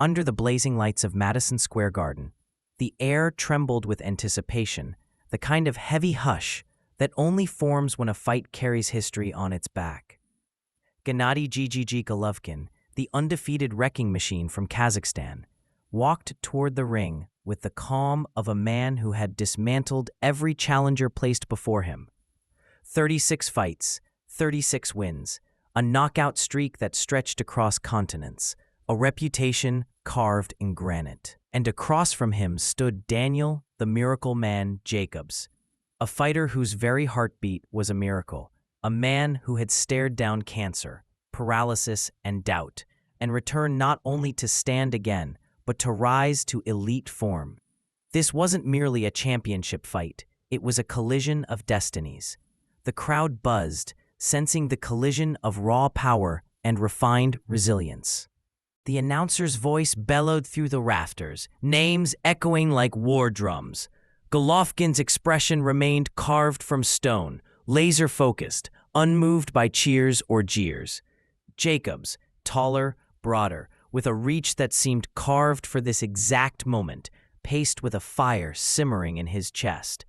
Under the blazing lights of Madison Square Garden, the air trembled with anticipation, the kind of heavy hush that only forms when a fight carries history on its back. Gennady GGG Golovkin, the undefeated wrecking machine from Kazakhstan, walked toward the ring with the calm of a man who had dismantled every challenger placed before him. 36 fights, 36 wins, a knockout streak that stretched across continents, a reputation carved in granite. And across from him stood Daniel, the Miracle Man Jacobs, a fighter whose very heartbeat was a miracle, a man who had stared down cancer, paralysis, and doubt, and returned not only to stand again, but to rise to elite form. This wasn't merely a championship fight, it was a collision of destinies. The crowd buzzed, sensing the collision of raw power and refined resilience. The announcer's voice bellowed through the rafters, names echoing like war drums. Golovkin's expression remained carved from stone, laser-focused, unmoved by cheers or jeers. Jacobs, taller, broader, with a reach that seemed carved for this exact moment, paced with a fire simmering in his chest.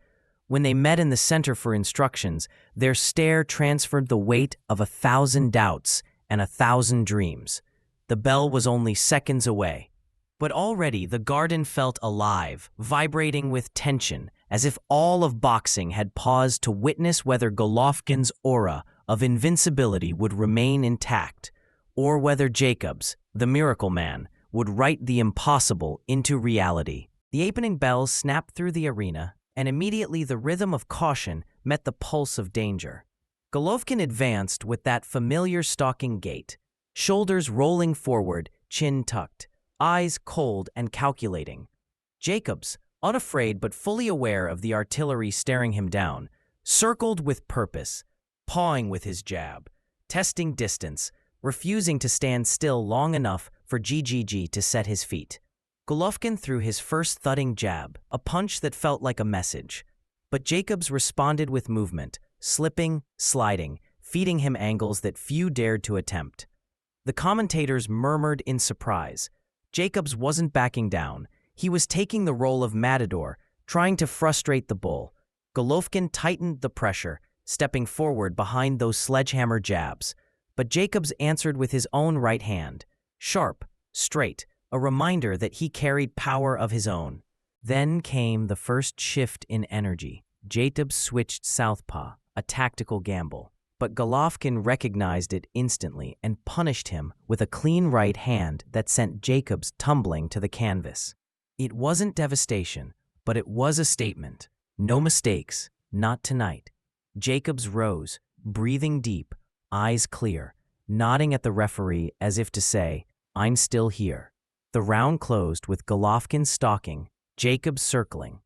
When they met in the center for instructions, their stare transferred the weight of 1,000 doubts and 1,000 dreams. The bell was only seconds away, but already the garden felt alive, vibrating with tension, as if all of boxing had paused to witness whether Golovkin's aura of invincibility would remain intact, or whether Jacobs, the Miracle Man, would write the impossible into reality. The opening bell snapped through the arena, and immediately the rhythm of caution met the pulse of danger. Golovkin advanced with that familiar stalking gait, shoulders rolling forward, chin tucked, eyes cold and calculating. Jacobs, unafraid but fully aware of the artillery staring him down, circled with purpose, pawing with his jab, testing distance, refusing to stand still long enough for GGG to set his feet. Golovkin threw his first thudding jab, a punch that felt like a message. But Jacobs responded with movement, slipping, sliding, feeding him angles that few dared to attempt. The commentators murmured in surprise. Jacobs wasn't backing down. He was taking the role of matador, trying to frustrate the bull. Golovkin tightened the pressure, stepping forward behind those sledgehammer jabs. But Jacobs answered with his own right hand, sharp, straight, a reminder that he carried power of his own. Then came the first shift in energy. Jacobs switched southpaw, a tactical gamble. But Golovkin recognized it instantly and punished him with a clean right hand that sent Jacobs tumbling to the canvas. It wasn't devastation, but it was a statement. No mistakes, not tonight. Jacobs rose, breathing deep, eyes clear, nodding at the referee as if to say, "I'm still here." The round closed with Golovkin stalking, Jacobs circling.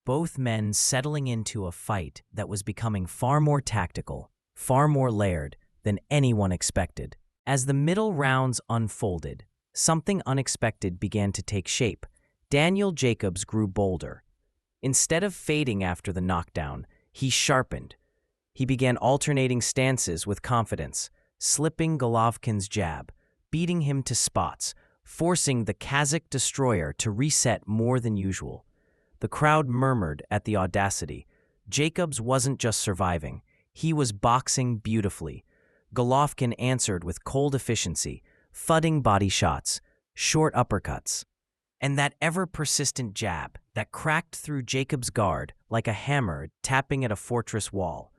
Both men settling into a fight that was becoming far more tactical, far more layered than anyone expected. As the middle rounds unfolded, something unexpected began to take shape. Daniel Jacobs grew bolder. Instead of fading after the knockdown, he sharpened. He began alternating stances with confidence, slipping Golovkin's jab, beating him to spots, forcing the Kazakh destroyer to reset more than usual. The crowd murmured at the audacity. Jacobs wasn't just surviving. He was boxing beautifully. Golovkin answered with cold efficiency, thudding body shots, short uppercuts, and that ever-persistent jab that cracked through Jacobs' guard like a hammer tapping at a fortress wall.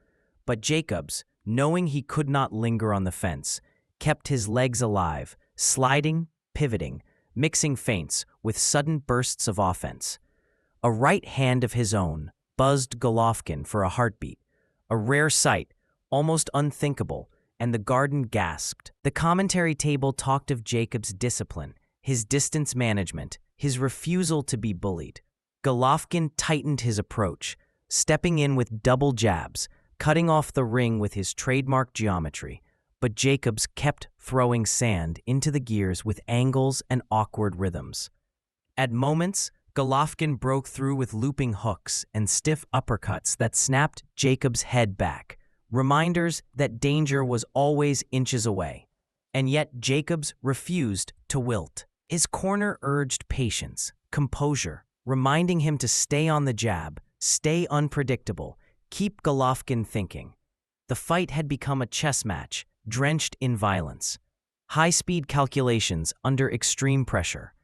But Jacobs, knowing he could not linger on the fence, kept his legs alive, sliding, pivoting, mixing feints with sudden bursts of offense. A right hand of his own buzzed Golovkin for a heartbeat. A rare sight, almost unthinkable, and the garden gasped. The commentary table talked of Jacobs' discipline, his distance management, his refusal to be bullied. Golovkin tightened his approach, stepping in with double jabs, cutting off the ring with his trademark geometry. But Jacobs kept throwing sand into the gears with angles and awkward rhythms. At moments, Golovkin broke through with looping hooks and stiff uppercuts that snapped Jacobs' head back, reminders that danger was always inches away. And yet Jacobs refused to wilt. His corner urged patience, composure, reminding him to stay on the jab, stay unpredictable, keep Golovkin thinking. The fight had become a chess match, drenched in violence. High-speed calculations under extreme pressure,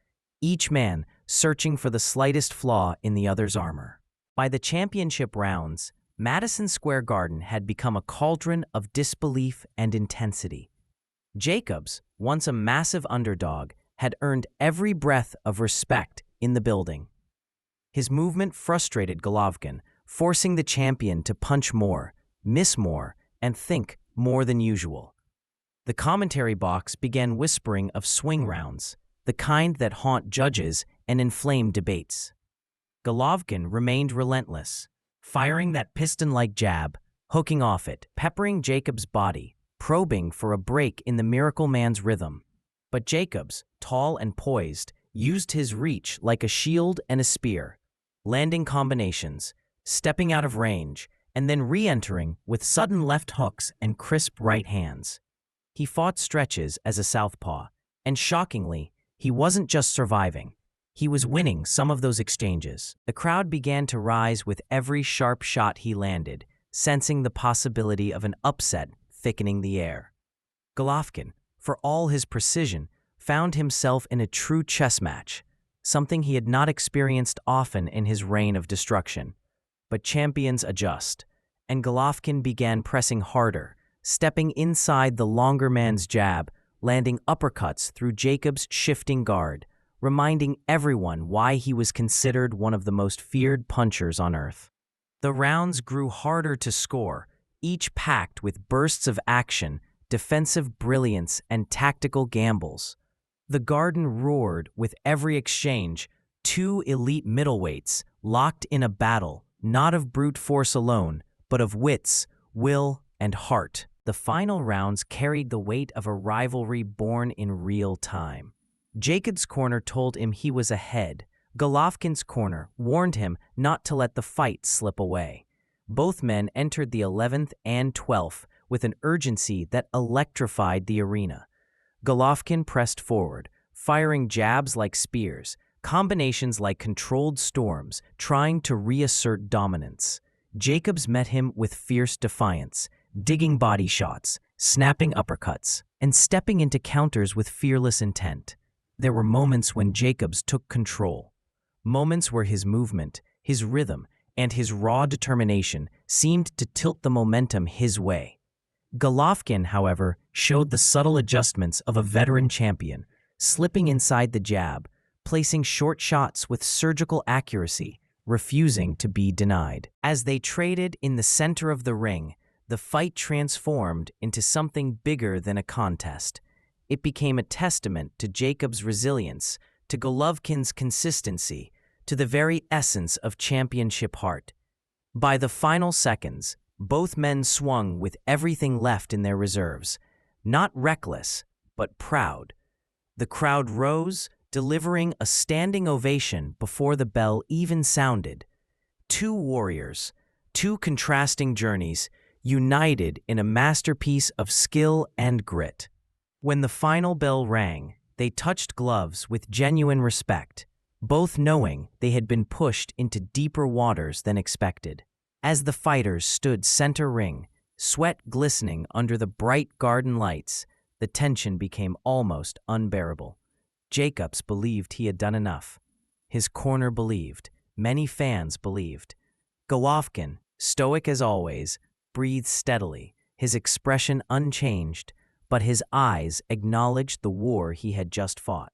each man searching for the slightest flaw in the other's armor. By the championship rounds, Madison Square Garden had become a cauldron of disbelief and intensity. Jacobs, once a massive underdog, had earned every breath of respect in the building. His movement frustrated Golovkin, forcing the champion to punch more, miss more, and think more than usual. The commentary box began whispering of swing rounds, the kind that haunt judges and inflame debates. Golovkin remained relentless, firing that piston-like jab, hooking off it, peppering Jacobs' body, probing for a break in the Miracle Man's rhythm. But Jacobs, tall and poised, used his reach like a shield and a spear, landing combinations, stepping out of range, and then re-entering with sudden left hooks and crisp right hands. He fought stretches as a southpaw, and shockingly, he wasn't just surviving. He was winning some of those exchanges. The crowd began to rise with every sharp shot he landed, sensing the possibility of an upset thickening the air. Golovkin, for all his precision, found himself in a true chess match, something he had not experienced often in his reign of destruction. But champions adjust, and Golovkin began pressing harder, stepping inside the longer man's jab, landing uppercuts through Jacobs' shifting guard, reminding everyone why he was considered one of the most feared punchers on earth. The rounds grew harder to score, each packed with bursts of action, defensive brilliance, and tactical gambles. The Garden roared with every exchange, two elite middleweights locked in a battle, not of brute force alone, but of wits, will, and heart. The final rounds carried the weight of a rivalry born in real time. Jacobs' corner told him he was ahead. Golovkin's corner warned him not to let the fight slip away. Both men entered the 11th and 12th with an urgency that electrified the arena. Golovkin pressed forward, firing jabs like spears, combinations like controlled storms, trying to reassert dominance. Jacobs met him with fierce defiance, digging body shots, snapping uppercuts, and stepping into counters with fearless intent. There were moments when Jacobs took control, moments where his movement, his rhythm, and his raw determination seemed to tilt the momentum his way. Golovkin, however, showed the subtle adjustments of a veteran champion, slipping inside the jab, placing short shots with surgical accuracy, refusing to be denied. As they traded in the center of the ring, the fight transformed into something bigger than a contest. It became a testament to Jacobs' resilience, to Golovkin's consistency, to the very essence of championship heart. By the final seconds, both men swung with everything left in their reserves, not reckless, but proud. The crowd rose, delivering a standing ovation before the bell even sounded. Two warriors, two contrasting journeys, united in a masterpiece of skill and grit. When the final bell rang, they touched gloves with genuine respect, both knowing they had been pushed into deeper waters than expected. As the fighters stood center ring, sweat glistening under the bright garden lights, the tension became almost unbearable. Jacobs believed he had done enough. His corner believed. Many fans believed. Golovkin, stoic as always, breathed steadily, his expression unchanged, but his eyes acknowledged the war he had just fought.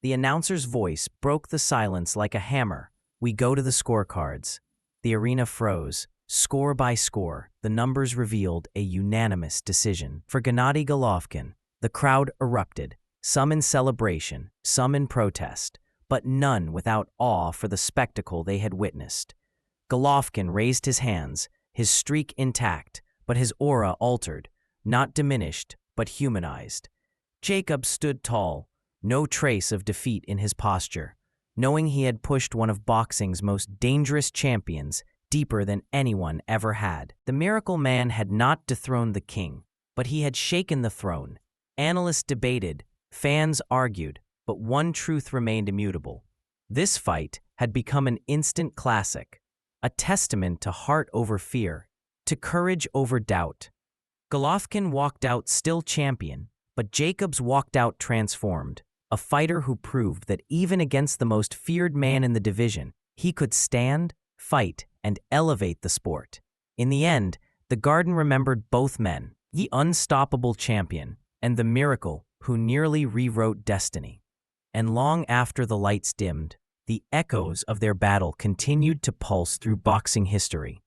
The announcer's voice broke the silence like a hammer. "We go to the scorecards." The arena froze. Score by score, the numbers revealed a unanimous decision. For Gennady Golovkin, the crowd erupted, some in celebration, some in protest, but none without awe for the spectacle they had witnessed. Golovkin raised his hands, his streak intact, but his aura altered, not diminished, but humanized. Jacobs stood tall, no trace of defeat in his posture, knowing he had pushed one of boxing's most dangerous champions deeper than anyone ever had. The Miracle Man had not dethroned the king, but he had shaken the throne. Analysts debated, fans argued, but one truth remained immutable. This fight had become an instant classic, a testament to heart over fear, to courage over doubt. Golovkin walked out still champion, but Jacobs walked out transformed, a fighter who proved that even against the most feared man in the division, he could stand, fight, and elevate the sport. In the end, the Garden remembered both men, the unstoppable champion and the miracle who nearly rewrote destiny. And long after the lights dimmed, the echoes of their battle continued to pulse through boxing history.